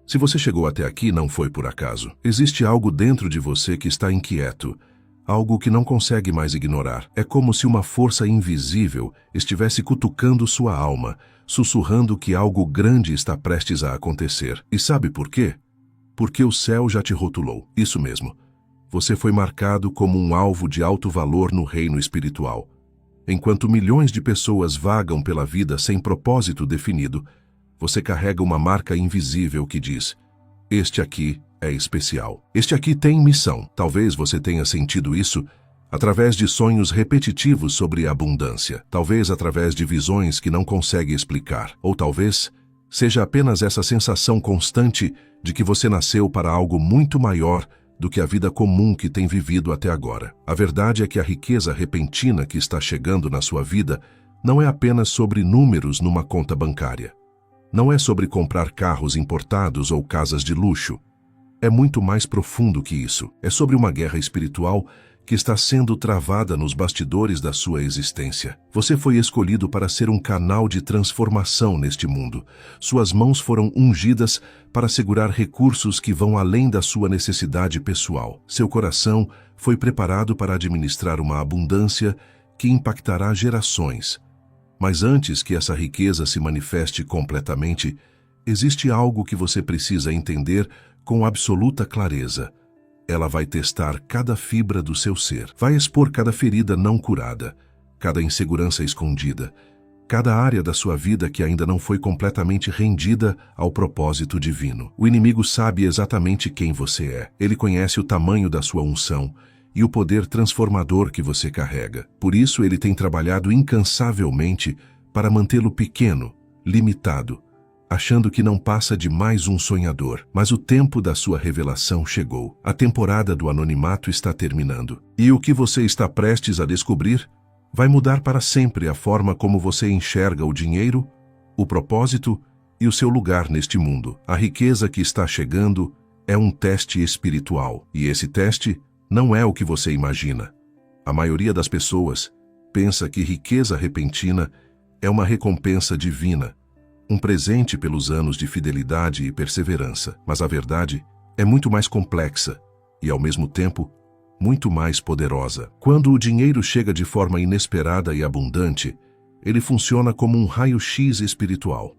Se você chegou até aqui, não foi por acaso. Existe algo dentro de você que está inquieto, algo que não consegue mais ignorar. É como se uma força invisível estivesse cutucando sua alma, sussurrando que algo grande está prestes a acontecer. E sabe por quê? Porque o céu já te rotulou. Isso mesmo. Você foi marcado como um alvo de alto valor no reino espiritual. Enquanto milhões de pessoas vagam pela vida sem propósito definido, você carrega uma marca invisível que diz: este aqui é especial. Este aqui tem missão. Talvez você tenha sentido isso através de sonhos repetitivos sobre abundância. Talvez através de visões que não consegue explicar. Ou talvez seja apenas essa sensação constante de que você nasceu para algo muito maior do que a vida comum que tem vivido até agora. A verdade é que a riqueza repentina que está chegando na sua vida não é apenas sobre números numa conta bancária. Não é sobre comprar carros importados ou casas de luxo. É muito mais profundo que isso. É sobre uma guerra espiritual que está sendo travada nos bastidores da sua existência. Você foi escolhido para ser um canal de transformação neste mundo. Suas mãos foram ungidas para segurar recursos que vão além da sua necessidade pessoal. Seu coração foi preparado para administrar uma abundância que impactará gerações. Mas antes que essa riqueza se manifeste completamente, existe algo que você precisa entender com absoluta clareza. Ela vai testar cada fibra do seu ser, vai expor cada ferida não curada, cada insegurança escondida, cada área da sua vida que ainda não foi completamente rendida ao propósito divino. O inimigo sabe exatamente quem você é. Ele conhece o tamanho da sua unção e o poder transformador que você carrega. Por isso, ele tem trabalhado incansavelmente para mantê-lo pequeno, limitado, achando que não passa de mais um sonhador. Mas o tempo da sua revelação chegou. A temporada do anonimato está terminando. E o que você está prestes a descobrir vai mudar para sempre a forma como você enxerga o dinheiro, o propósito e o seu lugar neste mundo. A riqueza que está chegando é um teste espiritual. E esse teste não é o que você imagina. A maioria das pessoas pensa que riqueza repentina é uma recompensa divina, um presente pelos anos de fidelidade e perseverança. Mas a verdade é muito mais complexa e, ao mesmo tempo, muito mais poderosa. Quando o dinheiro chega de forma inesperada e abundante, ele funciona como um raio-x espiritual.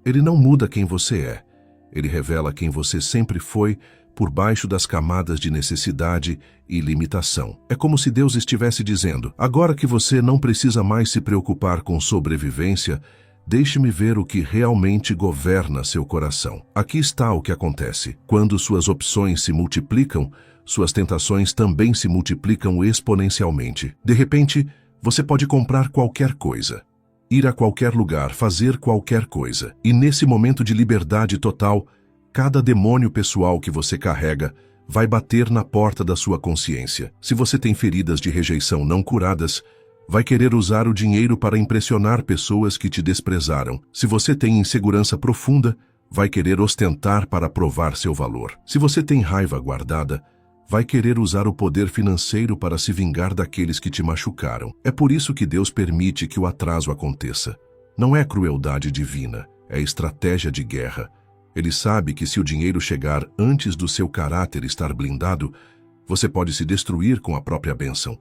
Ele não muda quem você é. Ele revela quem você sempre foi por baixo das camadas de necessidade e limitação. É como se Deus estivesse dizendo: agora que você não precisa mais se preocupar com sobrevivência, deixe-me ver o que realmente governa seu coração. Aqui está o que acontece. Quando suas opções se multiplicam, suas tentações também se multiplicam exponencialmente. De repente, você pode comprar qualquer coisa, ir a qualquer lugar, fazer qualquer coisa. E nesse momento de liberdade total, cada demônio pessoal que você carrega vai bater na porta da sua consciência. Se você tem feridas de rejeição não curadas, vai querer usar o dinheiro para impressionar pessoas que te desprezaram. Se você tem insegurança profunda, vai querer ostentar para provar seu valor. Se você tem raiva guardada, vai querer usar o poder financeiro para se vingar daqueles que te machucaram. É por isso que Deus permite que o atraso aconteça. Não é crueldade divina, é estratégia de guerra. Ele sabe que se o dinheiro chegar antes do seu caráter estar blindado, você pode se destruir com a própria bênção.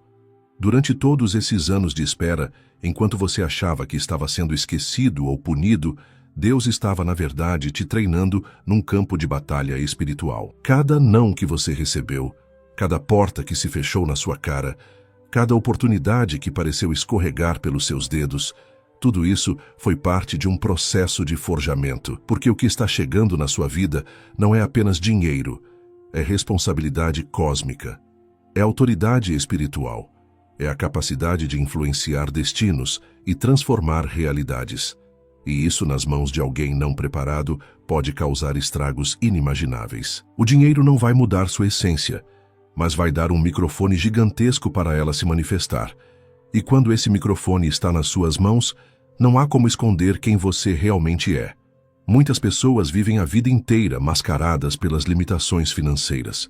Durante todos esses anos de espera, enquanto você achava que estava sendo esquecido ou punido, Deus estava, na verdade, te treinando num campo de batalha espiritual. Cada não que você recebeu, cada porta que se fechou na sua cara, cada oportunidade que pareceu escorregar pelos seus dedos, tudo isso foi parte de um processo de forjamento, porque o que está chegando na sua vida não é apenas dinheiro, é responsabilidade cósmica, é autoridade espiritual, é a capacidade de influenciar destinos e transformar realidades. E isso nas mãos de alguém não preparado pode causar estragos inimagináveis. O dinheiro não vai mudar sua essência, mas vai dar um microfone gigantesco para ela se manifestar. E quando esse microfone está nas suas mãos, não há como esconder quem você realmente é. Muitas pessoas vivem a vida inteira mascaradas pelas limitações financeiras.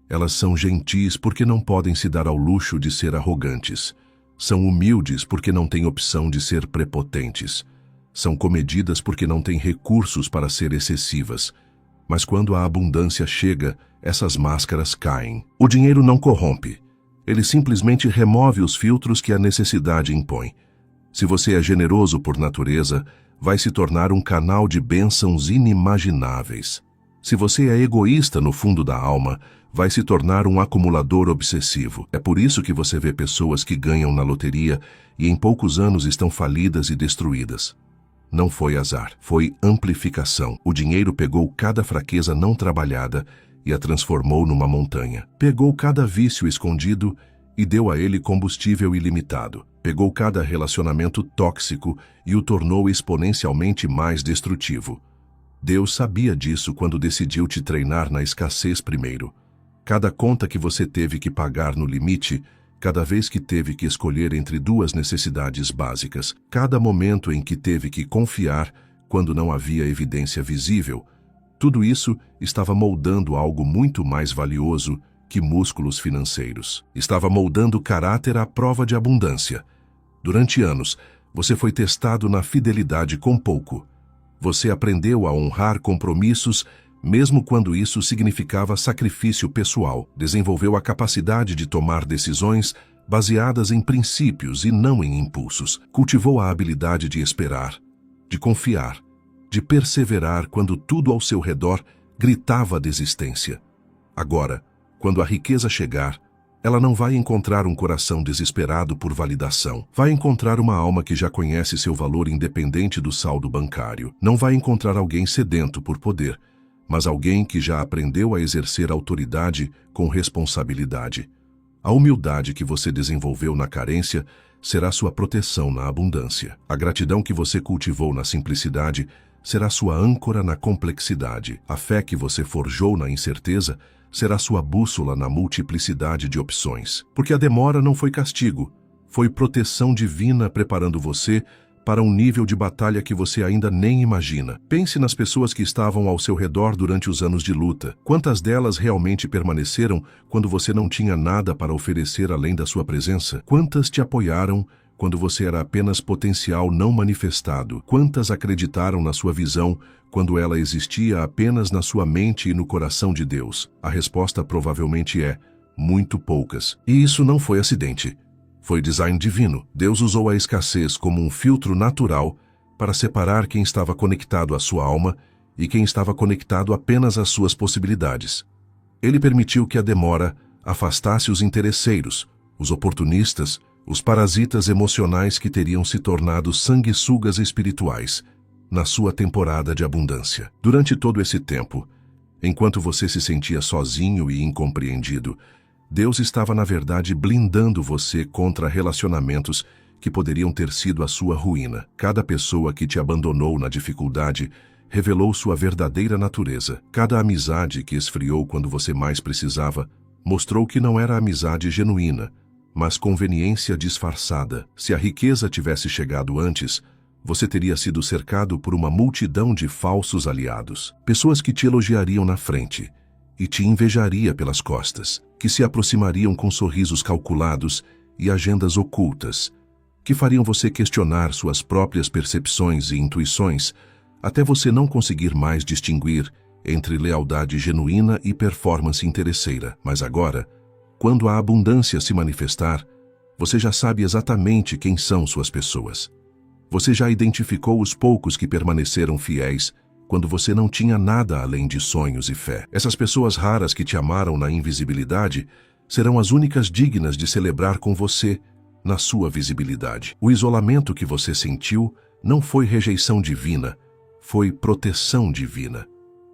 Elas são gentis porque não podem se dar ao luxo de ser arrogantes. São humildes porque não têm opção de ser prepotentes. São comedidas porque não têm recursos para ser excessivas. Mas quando a abundância chega, essas máscaras caem. O dinheiro não corrompe. Ele simplesmente remove os filtros que a necessidade impõe. Se você é generoso por natureza, vai se tornar um canal de bênçãos inimagináveis. Se você é egoísta no fundo da alma, vai se tornar um acumulador obsessivo. É por isso que você vê pessoas que ganham na loteria e em poucos anos estão falidas e destruídas. Não foi azar, foi amplificação. O dinheiro pegou cada fraqueza não trabalhada e a transformou numa montanha. Pegou cada vício escondido e deu a ele combustível ilimitado. Pegou cada relacionamento tóxico e o tornou exponencialmente mais destrutivo. Deus sabia disso quando decidiu te treinar na escassez primeiro. Cada conta que você teve que pagar no limite, cada vez que teve que escolher entre duas necessidades básicas, cada momento em que teve que confiar quando não havia evidência visível, tudo isso estava moldando algo muito mais valioso que músculos financeiros. Estava moldando caráter à prova de abundância. Durante anos, você foi testado na fidelidade com pouco. Você aprendeu a honrar compromissos, mesmo quando isso significava sacrifício pessoal. Desenvolveu a capacidade de tomar decisões baseadas em princípios e não em impulsos. Cultivou a habilidade de esperar, de confiar, de perseverar quando tudo ao seu redor gritava desistência. Agora, quando a riqueza chegar, ela não vai encontrar um coração desesperado por validação. Vai encontrar uma alma que já conhece seu valor independente do saldo bancário. Não vai encontrar alguém sedento por poder, mas alguém que já aprendeu a exercer autoridade com responsabilidade. A humildade que você desenvolveu na carência será sua proteção na abundância. A gratidão que você cultivou na simplicidade será sua âncora na complexidade. A fé que você forjou na incerteza será sua bússola na multiplicidade de opções. Porque a demora não foi castigo, foi proteção divina preparando você para um nível de batalha que você ainda nem imagina. Pense nas pessoas que estavam ao seu redor durante os anos de luta. Quantas delas realmente permaneceram quando você não tinha nada para oferecer além da sua presença? Quantas te apoiaram quando você era apenas potencial não manifestado? Quantas acreditaram na sua visão quando ela existia apenas na sua mente e no coração de Deus? A resposta provavelmente é muito poucas. E isso não foi acidente. Foi design divino. Deus usou a escassez como um filtro natural para separar quem estava conectado à sua alma e quem estava conectado apenas às suas possibilidades. Ele permitiu que a demora afastasse os interesseiros, os oportunistas, os parasitas emocionais que teriam se tornado sanguessugas espirituais na sua temporada de abundância. Durante todo esse tempo, enquanto você se sentia sozinho e incompreendido, Deus estava, na verdade, blindando você contra relacionamentos que poderiam ter sido a sua ruína. Cada pessoa que te abandonou na dificuldade revelou sua verdadeira natureza. Cada amizade que esfriou quando você mais precisava mostrou que não era amizade genuína, mas conveniência disfarçada. Se a riqueza tivesse chegado antes, você teria sido cercado por uma multidão de falsos aliados. Pessoas que te elogiariam na frente e te invejaria pelas costas, que se aproximariam com sorrisos calculados e agendas ocultas, que fariam você questionar suas próprias percepções e intuições, até você não conseguir mais distinguir entre lealdade genuína e performance interesseira. Mas agora, quando a abundância se manifestar, você já sabe exatamente quem são suas pessoas. Você já identificou os poucos que permaneceram fiéis quando você não tinha nada além de sonhos e fé. Essas pessoas raras que te amaram na invisibilidade serão as únicas dignas de celebrar com você na sua visibilidade. O isolamento que você sentiu não foi rejeição divina, foi proteção divina.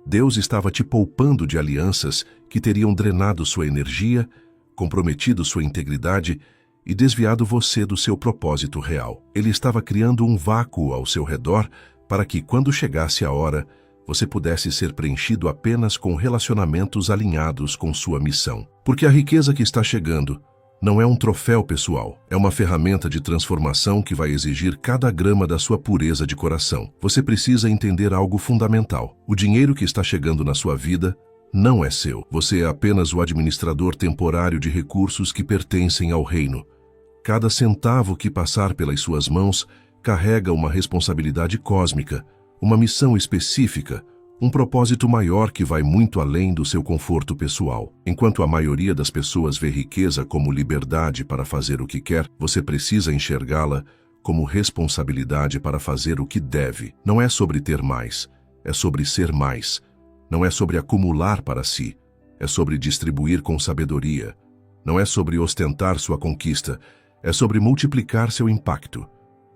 Deus estava te poupando de alianças que teriam drenado sua energia, comprometido sua integridade e desviado você do seu propósito real. Ele estava criando um vácuo ao seu redor para que, quando chegasse a hora, você pudesse ser preenchido apenas com relacionamentos alinhados com sua missão. Porque a riqueza que está chegando não é um troféu pessoal, é uma ferramenta de transformação que vai exigir cada grama da sua pureza de coração. Você precisa entender algo fundamental. O dinheiro que está chegando na sua vida não é seu. Você é apenas o administrador temporário de recursos que pertencem ao reino. Cada centavo que passar pelas suas mãos carrega uma responsabilidade cósmica, uma missão específica, Um propósito maior que vai muito além do seu conforto pessoal. Enquanto a maioria das pessoas vê riqueza como liberdade para fazer o que quer, você precisa enxergá-la como responsabilidade para fazer o que deve. Não é sobre ter mais, é sobre ser mais. Não é sobre acumular para si, é sobre distribuir com sabedoria. Não é sobre ostentar sua conquista, é sobre multiplicar seu impacto.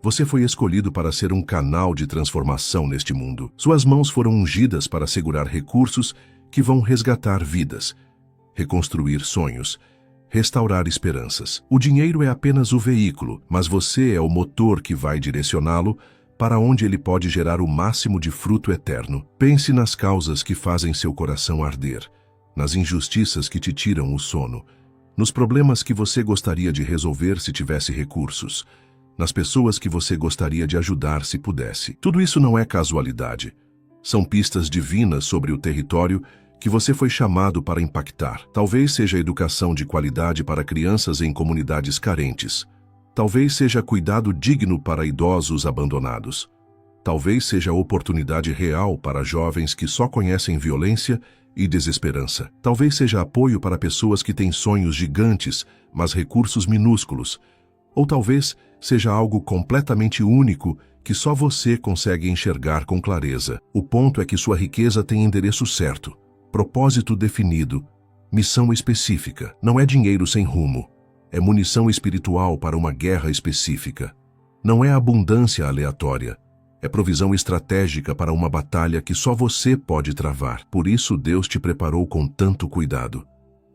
Você foi escolhido para ser um canal de transformação neste mundo. Suas mãos foram ungidas para segurar recursos que vão resgatar vidas, reconstruir sonhos, restaurar esperanças. O dinheiro é apenas o veículo, mas você é o motor que vai direcioná-lo para onde ele pode gerar o máximo de fruto eterno. Pense nas causas que fazem seu coração arder, nas injustiças que te tiram o sono, nos problemas que você gostaria de resolver se tivesse recursos, nas pessoas que você gostaria de ajudar se pudesse. Tudo isso não é casualidade. São pistas divinas sobre o território que você foi chamado para impactar. Talvez seja educação de qualidade para crianças em comunidades carentes. Talvez seja cuidado digno para idosos abandonados. Talvez seja oportunidade real para jovens que só conhecem violência e desesperança. Talvez seja apoio para pessoas que têm sonhos gigantes, mas recursos minúsculos. Ou talvez seja algo completamente único que só você consegue enxergar com clareza. O ponto é que sua riqueza tem endereço certo, propósito definido, missão específica. Não é dinheiro sem rumo, é munição espiritual para uma guerra específica. Não é abundância aleatória, é provisão estratégica para uma batalha que só você pode travar. Por isso Deus te preparou com tanto cuidado.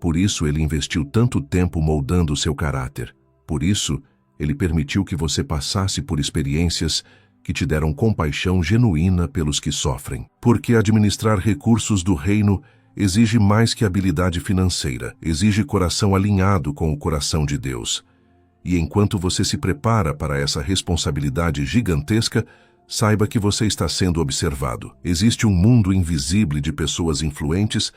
Por isso Ele investiu tanto tempo moldando seu caráter. Por isso, Ele permitiu que você passasse por experiências que te deram compaixão genuína pelos que sofrem. Porque administrar recursos do reino exige mais que habilidade financeira, exige coração alinhado com o coração de Deus. E enquanto você se prepara para essa responsabilidade gigantesca, saiba que você está sendo observado. Existe um mundo invisível de pessoas influentes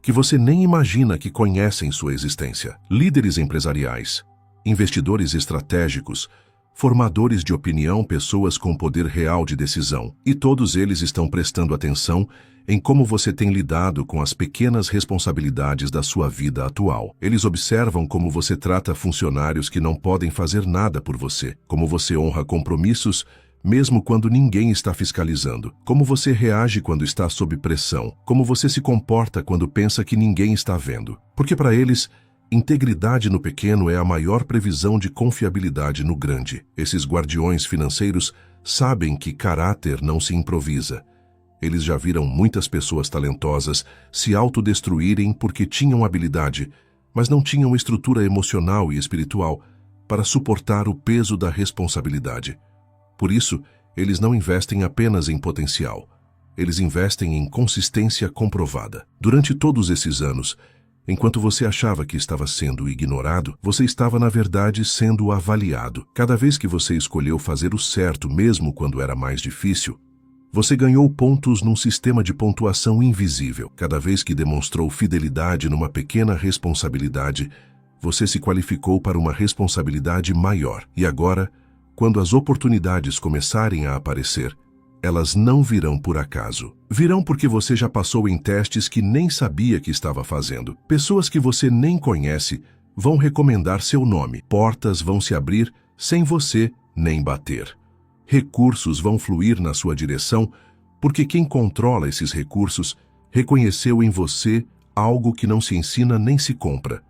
que você nem imagina que conhecem sua existência. Líderes empresariais, investidores estratégicos, formadores de opinião, pessoas com poder real de decisão. E todos eles estão prestando atenção em como você tem lidado com as pequenas responsabilidades da sua vida atual. Eles observam como você trata funcionários que não podem fazer nada por você, como você honra compromissos mesmo quando ninguém está fiscalizando, como você reage quando está sob pressão, como você se comporta quando pensa que ninguém está vendo. Porque para eles, integridade no pequeno é a maior previsão de confiabilidade no grande. Esses guardiões financeiros sabem que caráter não se improvisa. Eles já viram muitas pessoas talentosas se autodestruírem porque tinham habilidade, mas não tinham estrutura emocional e espiritual para suportar o peso da responsabilidade. Por isso, eles não investem apenas em potencial. Eles investem em consistência comprovada. Durante todos esses anos, enquanto você achava que estava sendo ignorado, você estava, na verdade, sendo avaliado. Cada vez que você escolheu fazer o certo, mesmo quando era mais difícil, você ganhou pontos num sistema de pontuação invisível. Cada vez que demonstrou fidelidade numa pequena responsabilidade, você se qualificou para uma responsabilidade maior. E agora, quando as oportunidades começarem a aparecer, elas não virão por acaso. Virão porque você já passou em testes que nem sabia que estava fazendo. Pessoas que você nem conhece vão recomendar seu nome. Portas vão se abrir sem você nem bater. Recursos vão fluir na sua direção porque quem controla esses recursos reconheceu em você algo que não se ensina nem se compra.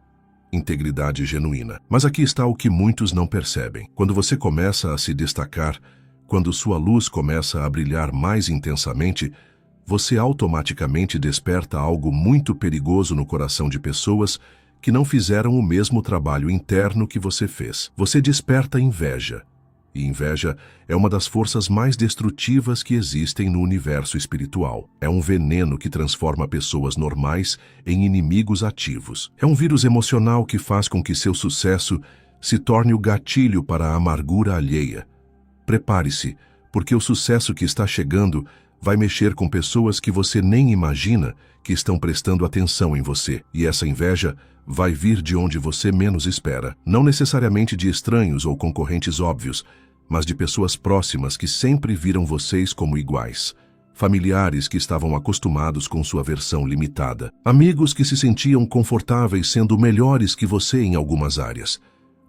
Integridade genuína. Mas aqui está o que muitos não percebem. Quando você começa a se destacar, quando sua luz começa a brilhar mais intensamente, você automaticamente desperta algo muito perigoso no coração de pessoas que não fizeram o mesmo trabalho interno que você fez. Você desperta inveja. E inveja é uma das forças mais destrutivas que existem no universo espiritual. É um veneno que transforma pessoas normais em inimigos ativos. É um vírus emocional que faz com que seu sucesso se torne o gatilho para a amargura alheia. Prepare-se, porque o sucesso que está chegando vai mexer com pessoas que você nem imagina que estão prestando atenção em você. E essa inveja vai vir de onde você menos espera. Não necessariamente de estranhos ou concorrentes óbvios, mas de pessoas próximas que sempre viram vocês como iguais. familiares que estavam acostumados com sua versão limitada, amigos que se sentiam confortáveis sendo melhores que você em algumas áreas,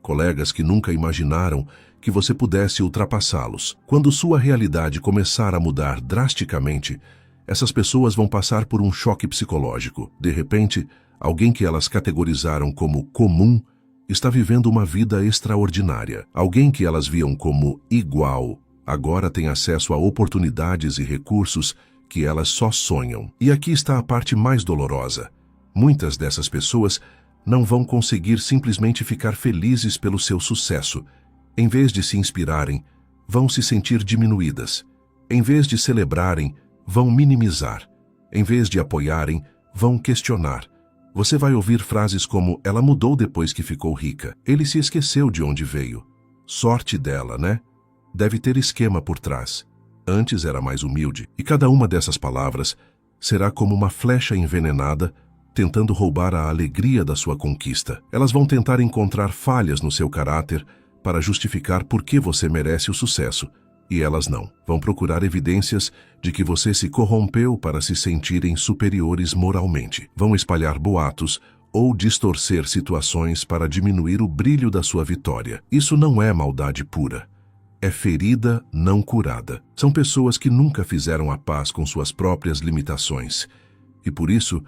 colegas que nunca imaginaram que você pudesse ultrapassá-los. Quando sua realidade começar a mudar drasticamente, essas pessoas vão passar por um choque psicológico. De repente, alguém que elas categorizaram como comum está vivendo uma vida extraordinária. Alguém que elas viam como igual agora tem acesso a oportunidades e recursos que elas só sonham. E aqui está a parte mais dolorosa. Muitas dessas pessoas não vão conseguir simplesmente ficar felizes pelo seu sucesso. Em vez de se inspirarem, vão se sentir diminuídas. Em vez de celebrarem, vão minimizar. Em vez de apoiarem, vão questionar. Você vai ouvir frases como: ela mudou depois que ficou rica. Ele se esqueceu de onde veio. Sorte dela, né? Deve ter esquema por trás. Antes era mais humilde. E cada uma dessas palavras será como uma flecha envenenada tentando roubar a alegria da sua conquista. Elas vão tentar encontrar falhas no seu caráter para justificar por que você merece o sucesso. E elas não. Vão procurar evidências de que você se corrompeu para se sentirem superiores moralmente. Vão espalhar boatos ou distorcer situações para diminuir o brilho da sua vitória. Isso não é maldade pura. É ferida não curada. São pessoas que nunca fizeram a paz com suas próprias limitações e, por isso,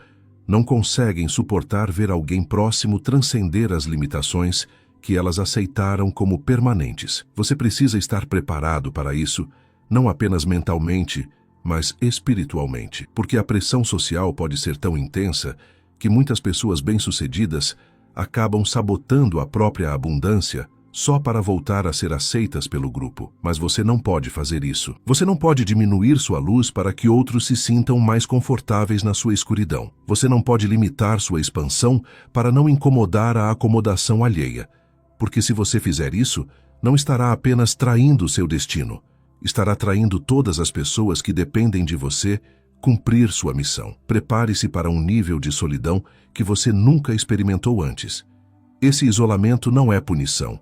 não conseguem suportar ver alguém próximo transcender as limitações que elas aceitaram como permanentes. Você precisa estar preparado para isso, não apenas mentalmente, mas espiritualmente, porque a pressão social pode ser tão intensa que muitas pessoas bem-sucedidas acabam sabotando a própria abundância só para voltar a ser aceitas pelo grupo. Mas você não pode fazer isso. Você não pode diminuir sua luz para que outros se sintam mais confortáveis na sua escuridão. Você não pode limitar sua expansão para não incomodar a acomodação alheia. Porque se você fizer isso, não estará apenas traindo seu destino, estará traindo todas as pessoas que dependem de você cumprir sua missão. Prepare-se para um nível de solidão que você nunca experimentou antes. Esse isolamento não é punição.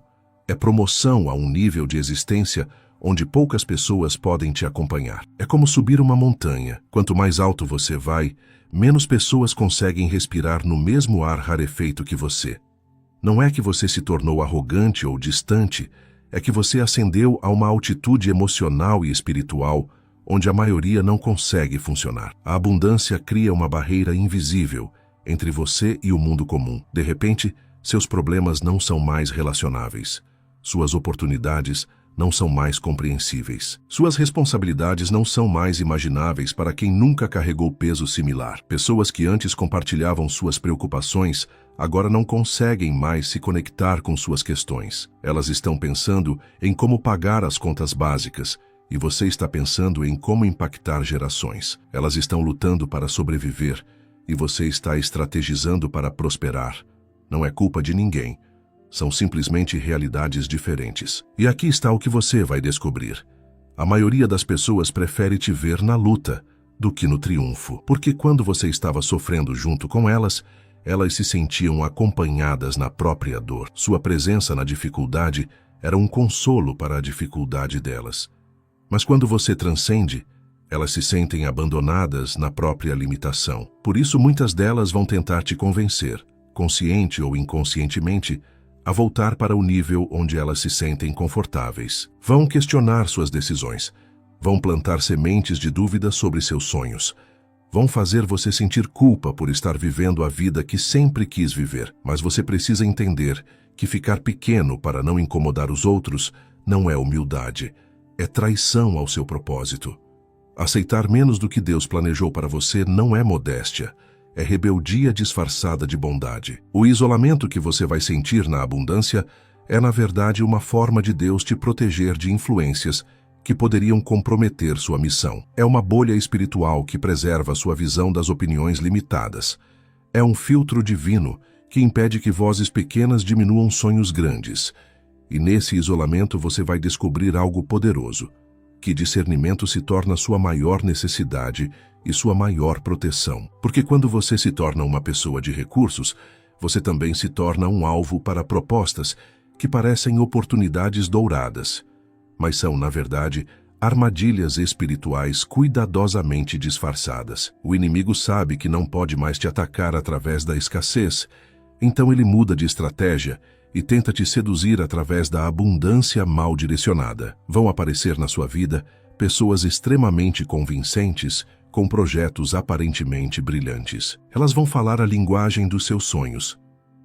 É promoção a um nível de existência onde poucas pessoas podem te acompanhar. É como subir uma montanha. Quanto mais alto você vai, menos pessoas conseguem respirar no mesmo ar rarefeito que você. Não é que você se tornou arrogante ou distante, é que você ascendeu a uma altitude emocional e espiritual onde a maioria não consegue funcionar. A abundância cria uma barreira invisível entre você e o mundo comum. De repente, seus problemas não são mais relacionáveis. Suas oportunidades não são mais compreensíveis. Suas responsabilidades não são mais imagináveis para quem nunca carregou peso similar. Pessoas que antes compartilhavam suas preocupações agora não conseguem mais se conectar com suas questões. Elas estão pensando em como pagar as contas básicas e você está pensando em como impactar gerações. Elas estão lutando para sobreviver e você está estrategizando para prosperar. Não é culpa de ninguém. São simplesmente realidades diferentes. E aqui está o que você vai descobrir. A maioria das pessoas prefere te ver na luta do que no triunfo. Porque quando você estava sofrendo junto com elas, elas se sentiam acompanhadas na própria dor. Sua presença na dificuldade era um consolo para a dificuldade delas. Mas quando você transcende, elas se sentem abandonadas na própria limitação. Por isso, muitas delas vão tentar te convencer, consciente ou inconscientemente, a voltar para o nível onde elas se sentem confortáveis. Vão questionar suas decisões, vão plantar sementes de dúvida sobre seus sonhos, vão fazer você sentir culpa por estar vivendo a vida que sempre quis viver. Mas você precisa entender que ficar pequeno para não incomodar os outros não é humildade, é traição ao seu propósito. Aceitar menos do que Deus planejou para você não é modéstia, é rebeldia disfarçada de bondade. O isolamento que você vai sentir na abundância é, na verdade, uma forma de Deus te proteger de influências que poderiam comprometer sua missão. É uma bolha espiritual que preserva sua visão das opiniões limitadas. É um filtro divino que impede que vozes pequenas diminuam sonhos grandes. E nesse isolamento você vai descobrir algo poderoso, que discernimento se torna sua maior necessidade e sua maior proteção. Porque quando você se torna uma pessoa de recursos, você também se torna um alvo para propostas que parecem oportunidades douradas, mas são, na verdade, armadilhas espirituais cuidadosamente disfarçadas. O inimigo sabe que não pode mais te atacar através da escassez, então ele muda de estratégia e tenta te seduzir através da abundância mal direcionada. Vão aparecer na sua vida pessoas extremamente convincentes, com projetos aparentemente brilhantes. Elas vão falar a linguagem dos seus sonhos,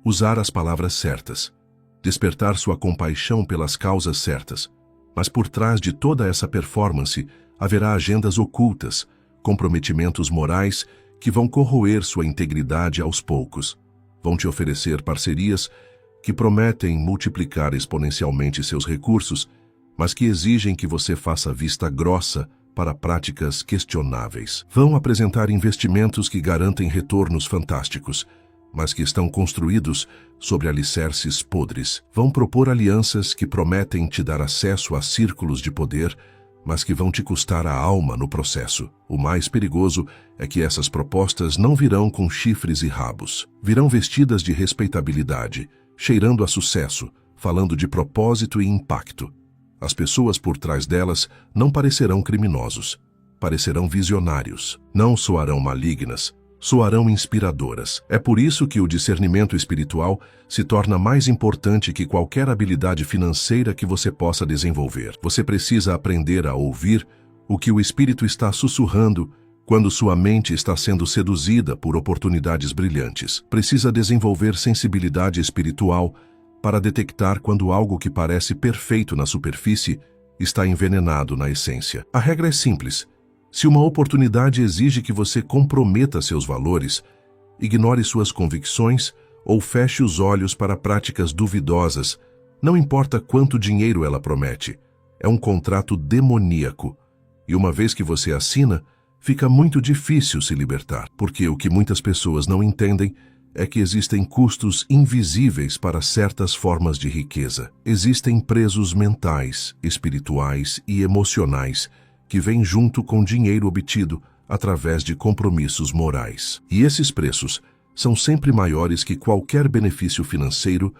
usar as palavras certas, despertar sua compaixão pelas causas certas. Mas por trás de toda essa performance haverá agendas ocultas, comprometimentos morais que vão corroer sua integridade aos poucos. Vão te oferecer parcerias que prometem multiplicar exponencialmente seus recursos, mas que exigem que você faça vista grossa para práticas questionáveis. Vão apresentar investimentos que garantem retornos fantásticos, mas que estão construídos sobre alicerces podres. Vão propor alianças que prometem te dar acesso a círculos de poder, mas que vão te custar a alma no processo. O mais perigoso é que essas propostas não virão com chifres e rabos. Virão vestidas de respeitabilidade, cheirando a sucesso, falando de propósito e impacto. As pessoas por trás delas não parecerão criminosos, parecerão visionários. Não soarão malignas, soarão inspiradoras. É por isso que o discernimento espiritual se torna mais importante que qualquer habilidade financeira que você possa desenvolver. Você precisa aprender a ouvir o que o Espírito está sussurrando quando sua mente está sendo seduzida por oportunidades brilhantes. Precisa desenvolver sensibilidade espiritual para detectar quando algo que parece perfeito na superfície está envenenado na essência. A regra é simples. Se uma oportunidade exige que você comprometa seus valores, ignore suas convicções ou feche os olhos para práticas duvidosas, não importa quanto dinheiro ela promete. É um contrato demoníaco. E uma vez que você assina, fica muito difícil se libertar. Porque o que muitas pessoas não entendem é que existem custos invisíveis para certas formas de riqueza. Existem preços mentais, espirituais e emocionais que vêm junto com dinheiro obtido através de compromissos morais. E esses preços são sempre maiores que qualquer benefício financeiro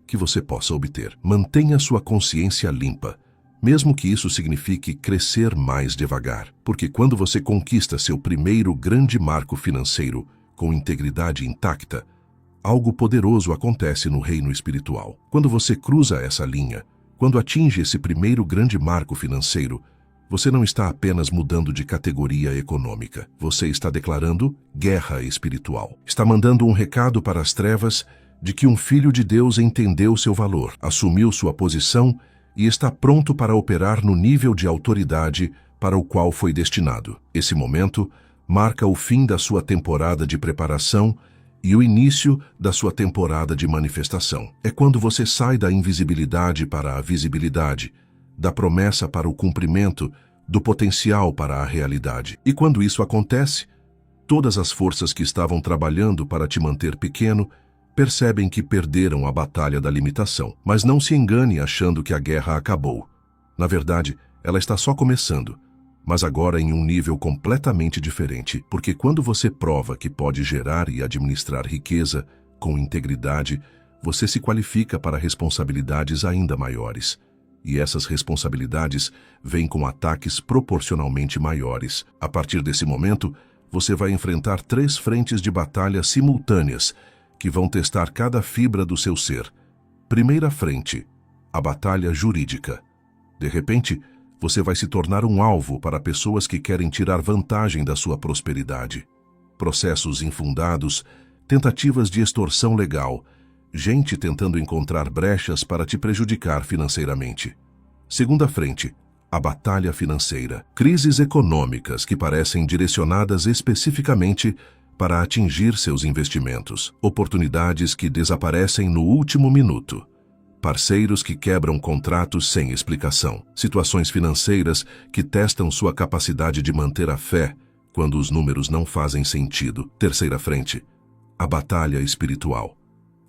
que você possa obter. Mantenha sua consciência limpa, mesmo que isso signifique crescer mais devagar. Porque quando você conquista seu primeiro grande marco financeiro com integridade intacta, algo poderoso acontece no reino espiritual. Quando você cruza essa linha, quando atinge esse primeiro grande marco financeiro, você não está apenas mudando de categoria econômica. Você está declarando guerra espiritual. Está mandando um recado para as trevas de que um filho de Deus entendeu seu valor, assumiu sua posição e está pronto para operar no nível de autoridade para o qual foi destinado. Esse momento marca o fim da sua temporada de preparação e o início da sua temporada de manifestação. É quando você sai da invisibilidade para a visibilidade, da promessa para o cumprimento, do potencial para a realidade. E quando isso acontece, todas as forças que estavam trabalhando para te manter pequeno percebem que perderam a batalha da limitação. Mas não se engane achando que a guerra acabou. Na verdade, ela está só começando, mas agora em um nível completamente diferente, porque quando você prova que pode gerar e administrar riqueza com integridade, você se qualifica para responsabilidades ainda maiores. E essas responsabilidades vêm com ataques proporcionalmente maiores. A partir desse momento, você vai enfrentar 3 frentes de batalha simultâneas que vão testar cada fibra do seu ser. Primeira frente, a batalha jurídica. De repente, você vai se tornar um alvo para pessoas que querem tirar vantagem da sua prosperidade. Processos infundados, tentativas de extorsão legal, gente tentando encontrar brechas para te prejudicar financeiramente. Segunda frente, a batalha financeira. Crises econômicas que parecem direcionadas especificamente para atingir seus investimentos. Oportunidades que desaparecem no último minuto. Parceiros que quebram contratos sem explicação. Situações financeiras que testam sua capacidade de manter a fé quando os números não fazem sentido. Terceira frente, a batalha espiritual.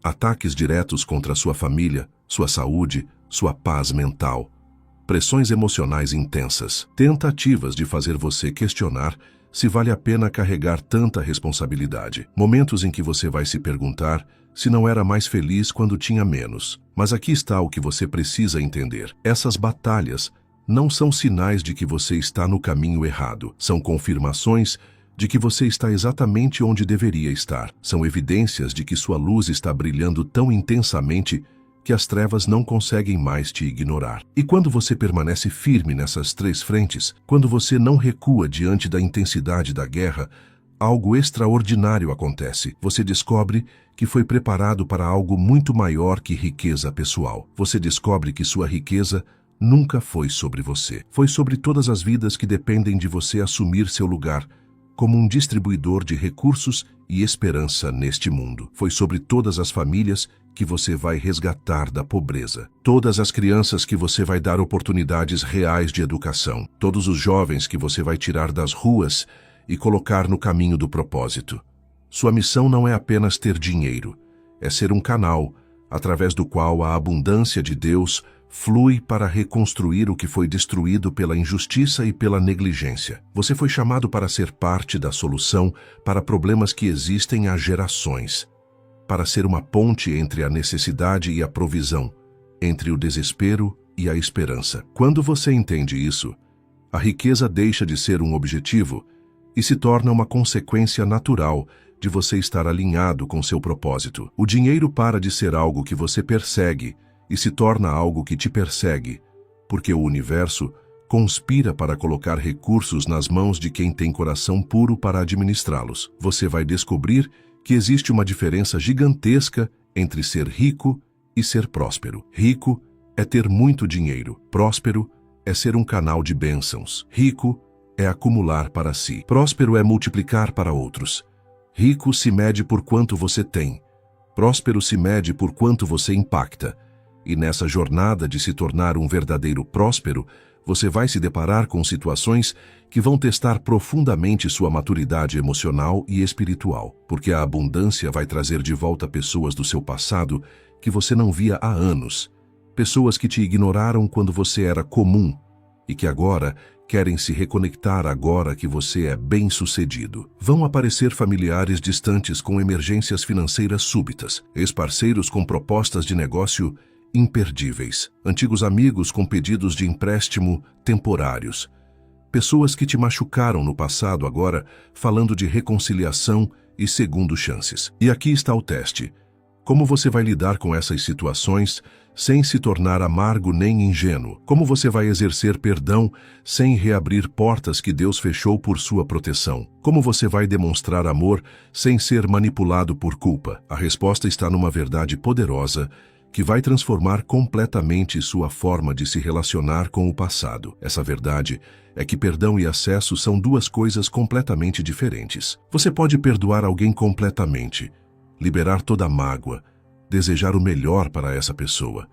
Ataques diretos contra sua família, sua saúde, sua paz mental. Pressões emocionais intensas. Tentativas de fazer você questionar se vale a pena carregar tanta responsabilidade. Momentos em que você vai se perguntar se não era mais feliz quando tinha menos. Mas aqui está o que você precisa entender. Essas batalhas não são sinais de que você está no caminho errado. São confirmações de que você está exatamente onde deveria estar. São evidências de que sua luz está brilhando tão intensamente que as trevas não conseguem mais te ignorar. E quando você permanece firme nessas três frentes, quando você não recua diante da intensidade da guerra, algo extraordinário acontece. Você descobre que foi preparado para algo muito maior que riqueza pessoal. Você descobre que sua riqueza nunca foi sobre você. Foi sobre todas as vidas que dependem de você assumir seu lugar como um distribuidor de recursos e esperança neste mundo. Foi sobre todas as famílias que você vai resgatar da pobreza. Todas as crianças que você vai dar oportunidades reais de educação. Todos os jovens que você vai tirar das ruas e colocar no caminho do propósito. Sua missão não é apenas ter dinheiro, é ser um canal através do qual a abundância de Deus flui para reconstruir o que foi destruído pela injustiça e pela negligência. Você foi chamado para ser parte da solução para problemas que existem há gerações, para ser uma ponte entre a necessidade e a provisão, entre o desespero e a esperança. Quando você entende isso, a riqueza deixa de ser um objetivo e se torna uma consequência natural de você estar alinhado com seu propósito. O dinheiro para de ser algo que você persegue e se torna algo que te persegue, porque o universo conspira para colocar recursos nas mãos de quem tem coração puro para administrá-los. Você vai descobrir que existe uma diferença gigantesca entre ser rico e ser próspero. Rico é ter muito dinheiro. Próspero é ser um canal de bênçãos. Rico é acumular para si. Próspero é multiplicar para outros. Rico se mede por quanto você tem. Próspero se mede por quanto você impacta. E nessa jornada de se tornar um verdadeiro próspero, você vai se deparar com situações que vão testar profundamente sua maturidade emocional e espiritual, porque a abundância vai trazer de volta pessoas do seu passado que você não via há anos, pessoas que te ignoraram quando você era comum e que agora querem se reconectar agora que você é bem-sucedido. Vão aparecer familiares distantes com emergências financeiras súbitas, ex-parceiros com propostas de negócio imperdíveis, antigos amigos com pedidos de empréstimo temporários, pessoas que te machucaram no passado agora falando de reconciliação e segundo chances. E aqui está o teste. Como você vai lidar com essas situações sem se tornar amargo nem ingênuo? Como você vai exercer perdão sem reabrir portas que Deus fechou por sua proteção? Como você vai demonstrar amor sem ser manipulado por culpa? A resposta está numa verdade poderosa que vai transformar completamente sua forma de se relacionar com o passado. Essa verdade é que perdão e acesso são duas coisas completamente diferentes. Você pode perdoar alguém completamente, liberar toda a mágoa, desejar o melhor para essa pessoa,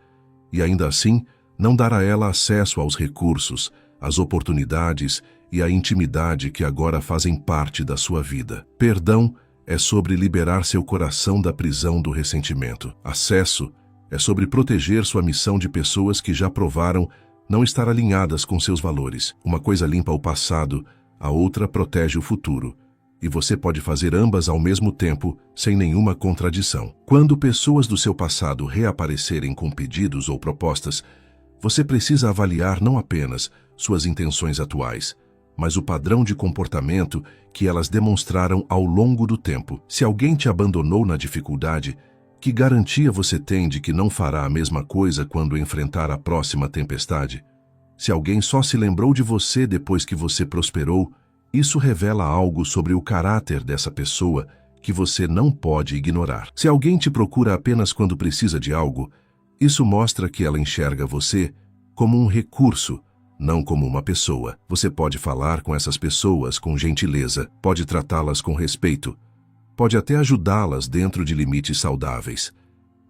e ainda assim não dar a ela acesso aos recursos, às oportunidades e à intimidade que agora fazem parte da sua vida. Perdão é sobre liberar seu coração da prisão do ressentimento. Acesso é sobre proteger sua missão de pessoas que já provaram não estar alinhadas com seus valores. Uma coisa limpa o passado, a outra protege o futuro. E você pode fazer ambas ao mesmo tempo, sem nenhuma contradição. Quando pessoas do seu passado reaparecerem com pedidos ou propostas, você precisa avaliar não apenas suas intenções atuais, mas o padrão de comportamento que elas demonstraram ao longo do tempo. Se alguém te abandonou na dificuldade, que garantia você tem de que não fará a mesma coisa quando enfrentar a próxima tempestade? Se alguém só se lembrou de você depois que você prosperou, isso revela algo sobre o caráter dessa pessoa que você não pode ignorar. Se alguém te procura apenas quando precisa de algo, isso mostra que ela enxerga você como um recurso, não como uma pessoa. Você pode falar com essas pessoas com gentileza, pode tratá-las com respeito, pode até ajudá-las dentro de limites saudáveis,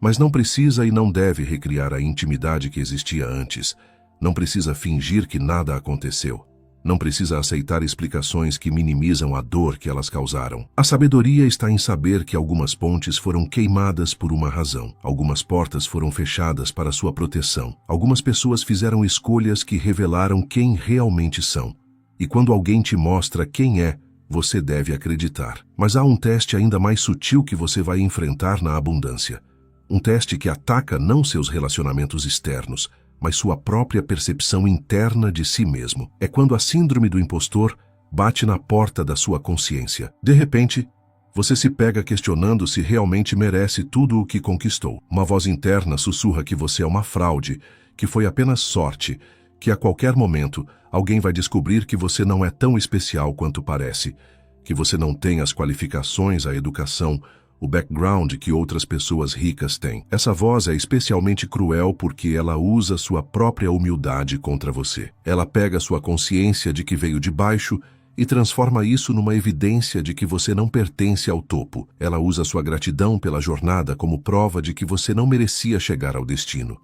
mas não precisa e não deve recriar a intimidade que existia antes. Não precisa fingir que nada aconteceu. Não precisa aceitar explicações que minimizam a dor que elas causaram. A sabedoria está em saber que algumas pontes foram queimadas por uma razão. Algumas portas foram fechadas para sua proteção. Algumas pessoas fizeram escolhas que revelaram quem realmente são. E quando alguém te mostra quem é, você deve acreditar. Mas há um teste ainda mais sutil que você vai enfrentar na abundância. Um teste que ataca não seus relacionamentos externos, mas sua própria percepção interna de si mesmo. É quando a síndrome do impostor bate na porta da sua consciência. De repente, você se pega questionando se realmente merece tudo o que conquistou. Uma voz interna sussurra que você é uma fraude, que foi apenas sorte, que a qualquer momento alguém vai descobrir que você não é tão especial quanto parece, que você não tem as qualificações, a educação, o background que outras pessoas ricas têm. Essa voz é especialmente cruel porque ela usa sua própria humildade contra você. Ela pega sua consciência de que veio de baixo e transforma isso numa evidência de que você não pertence ao topo. Ela usa sua gratidão pela jornada como prova de que você não merecia chegar ao destino.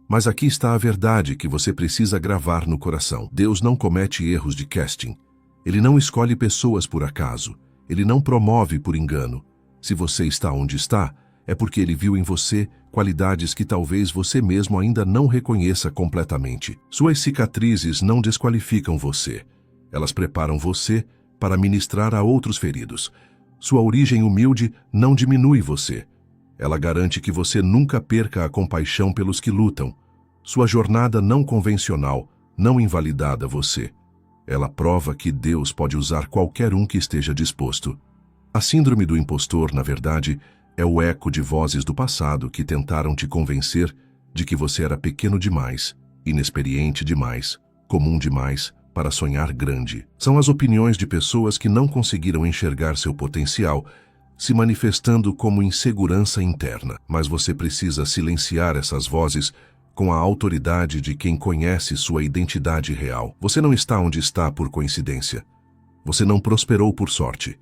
Mas aqui está a verdade que você precisa gravar no coração. Deus não comete erros de casting. Ele não escolhe pessoas por acaso. Ele não promove por engano. Se você está onde está, é porque ele viu em você qualidades que talvez você mesmo ainda não reconheça completamente. Suas cicatrizes não desqualificam você. Elas preparam você para ministrar a outros feridos. Sua origem humilde não diminui você. Ela garante que você nunca perca a compaixão pelos que lutam. Sua jornada não convencional não invalidada você. Ela prova que Deus pode usar qualquer um que esteja disposto. A síndrome do impostor, na verdade, é o eco de vozes do passado que tentaram te convencer de que você era pequeno demais, inexperiente demais, comum demais para sonhar grande. São as opiniões de pessoas que não conseguiram enxergar seu potencial, se manifestando como insegurança interna. Mas você precisa silenciar essas vozes com a autoridade de quem conhece sua identidade real. Você não está onde está por coincidência. Você não prosperou por sorte.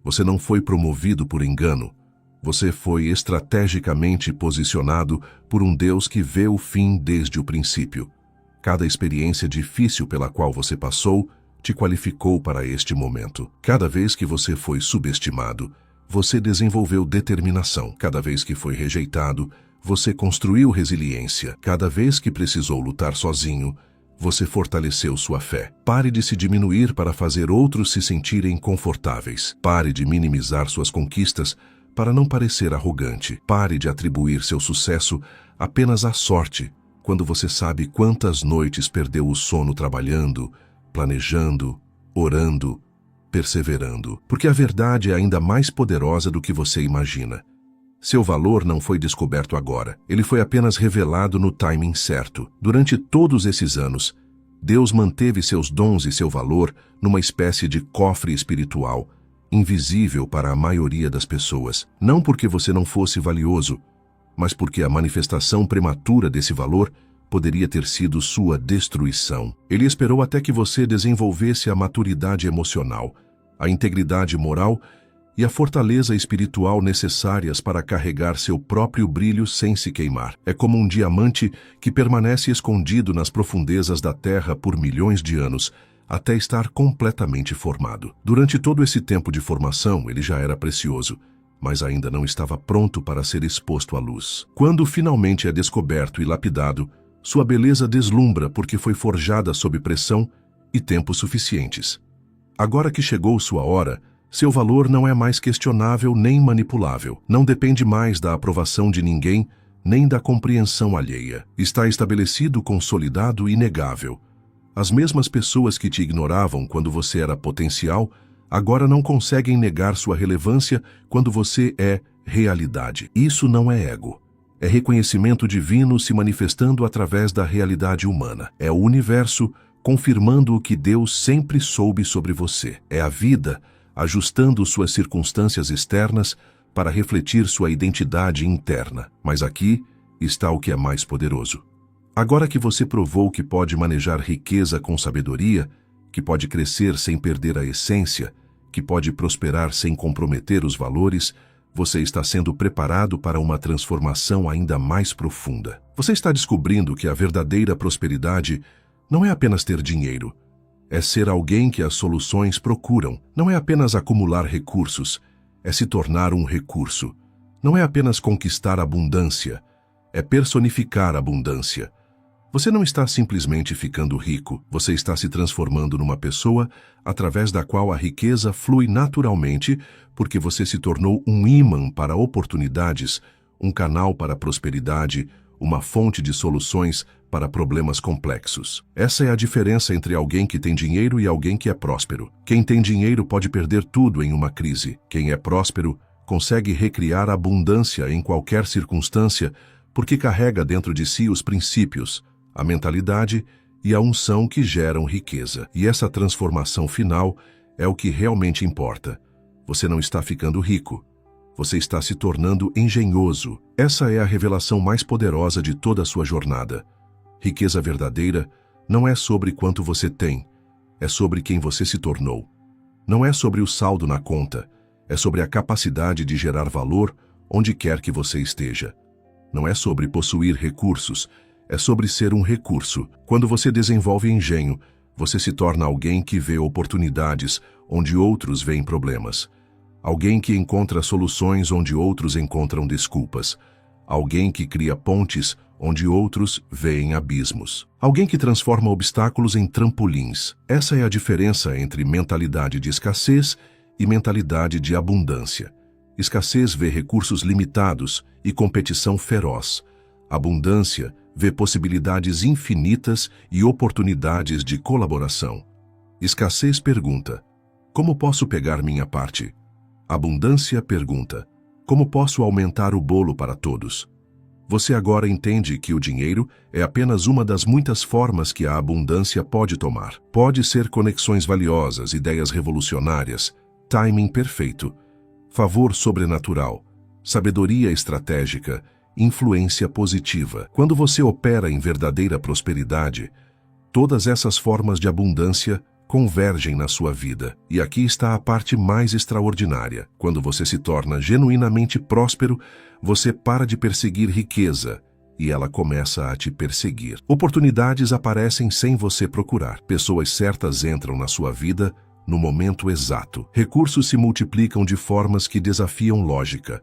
Você não foi promovido por engano. Você foi estrategicamente posicionado por um Deus que vê o fim desde o princípio. Cada experiência difícil pela qual você passou te qualificou para este momento. Cada vez que você foi subestimado, você desenvolveu determinação. Cada vez que foi rejeitado, você construiu resiliência. Cada vez que precisou lutar sozinho, você fortaleceu sua fé. Pare de se diminuir para fazer outros se sentirem confortáveis. Pare de minimizar suas conquistas para não parecer arrogante. Pare de atribuir seu sucesso apenas à sorte, quando você sabe quantas noites perdeu o sono trabalhando, planejando, orando, perseverando. Porque a verdade é ainda mais poderosa do que você imagina. Seu valor não foi descoberto agora. Ele foi apenas revelado no timing certo. Durante todos esses anos, Deus manteve seus dons e seu valor numa espécie de cofre espiritual, invisível para a maioria das pessoas. Não porque você não fosse valioso, mas porque a manifestação prematura desse valor poderia ter sido sua destruição. Ele esperou até que você desenvolvesse a maturidade emocional, a integridade moral e a fortaleza espiritual necessárias para carregar seu próprio brilho sem se queimar. É como um diamante que permanece escondido nas profundezas da terra por milhões de anos, até estar completamente formado. Durante todo esse tempo de formação, ele já era precioso, mas ainda não estava pronto para ser exposto à luz. Quando finalmente é descoberto e lapidado, sua beleza deslumbra porque foi forjada sob pressão e tempo suficientes. Agora que chegou sua hora, seu valor não é mais questionável nem manipulável. Não depende mais da aprovação de ninguém, nem da compreensão alheia. Está estabelecido, consolidado e inegável. As mesmas pessoas que te ignoravam quando você era potencial, agora não conseguem negar sua relevância quando você é realidade. Isso não é ego. É reconhecimento divino se manifestando através da realidade humana. É o universo confirmando o que Deus sempre soube sobre você. É a vida ajustando suas circunstâncias externas para refletir sua identidade interna. Mas aqui está o que é mais poderoso. Agora que você provou que pode manejar riqueza com sabedoria, que pode crescer sem perder a essência, que pode prosperar sem comprometer os valores, você está sendo preparado para uma transformação ainda mais profunda. Você está descobrindo que a verdadeira prosperidade não é apenas ter dinheiro. É ser alguém que as soluções procuram. Não é apenas acumular recursos. É se tornar um recurso. Não é apenas conquistar abundância. É personificar abundância. Você não está simplesmente ficando rico. Você está se transformando numa pessoa através da qual a riqueza flui naturalmente porque você se tornou um ímã para oportunidades, um canal para a prosperidade, uma fonte de soluções para problemas complexos. Essa é a diferença entre alguém que tem dinheiro e alguém que é próspero. Quem tem dinheiro pode perder tudo em uma crise. Quem é próspero consegue recriar abundância em qualquer circunstância porque carrega dentro de si os princípios, a mentalidade e a unção que geram riqueza. E essa transformação final é o que realmente importa. Você não está ficando rico. Você está se tornando engenhoso. Essa é a revelação mais poderosa de toda a sua jornada. Riqueza verdadeira não é sobre quanto você tem, é sobre quem você se tornou. Não é sobre o saldo na conta, é sobre a capacidade de gerar valor onde quer que você esteja. Não é sobre possuir recursos, é sobre ser um recurso. Quando você desenvolve engenho, você se torna alguém que vê oportunidades onde outros veem problemas. Alguém que encontra soluções onde outros encontram desculpas. Alguém que cria pontes onde outros veem abismos. Alguém que transforma obstáculos em trampolins. Essa é a diferença entre mentalidade de escassez e mentalidade de abundância. Escassez vê recursos limitados e competição feroz. Abundância vê possibilidades infinitas e oportunidades de colaboração. Escassez pergunta: como posso pegar minha parte? Abundância pergunta: como posso aumentar o bolo para todos? Você agora entende que o dinheiro é apenas uma das muitas formas que a abundância pode tomar. Pode ser conexões valiosas, ideias revolucionárias, timing perfeito, favor sobrenatural, sabedoria estratégica, influência positiva. Quando você opera em verdadeira prosperidade, todas essas formas de abundância convergem na sua vida. E aqui está a parte mais extraordinária. Quando você se torna genuinamente próspero, você para de perseguir riqueza e ela começa a te perseguir. Oportunidades aparecem sem você procurar. Pessoas certas entram na sua vida no momento exato. Recursos se multiplicam de formas que desafiam lógica.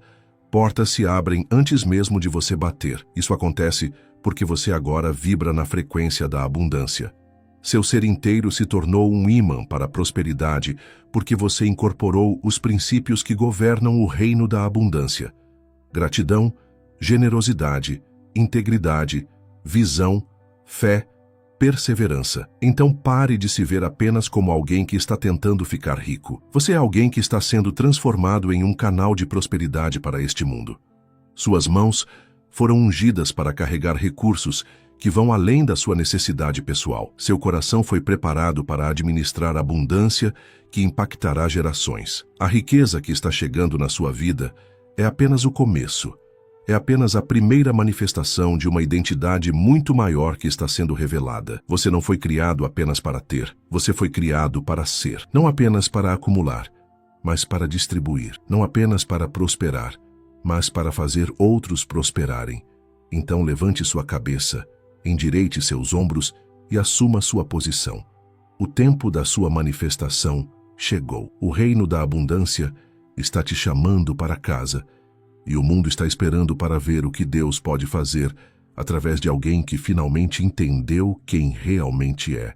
Portas se abrem antes mesmo de você bater. Isso acontece porque você agora vibra na frequência da abundância. Seu ser inteiro se tornou um ímã para a prosperidade porque você incorporou os princípios que governam o reino da abundância. Gratidão, generosidade, integridade, visão, fé, perseverança. Então pare de se ver apenas como alguém que está tentando ficar rico. Você é alguém que está sendo transformado em um canal de prosperidade para este mundo. Suas mãos foram ungidas para carregar recursos que vão além da sua necessidade pessoal. Seu coração foi preparado para administrar abundância que impactará gerações. A riqueza que está chegando na sua vida é apenas o começo. É apenas a primeira manifestação de uma identidade muito maior que está sendo revelada. Você não foi criado apenas para ter. Você foi criado para ser. Não apenas para acumular, mas para distribuir. Não apenas para prosperar, mas para fazer outros prosperarem. Então levante sua cabeça, endireite seus ombros e assuma sua posição. O tempo da sua manifestação chegou. O reino da abundância está te chamando para casa e o mundo está esperando para ver o que Deus pode fazer através de alguém que finalmente entendeu quem realmente é.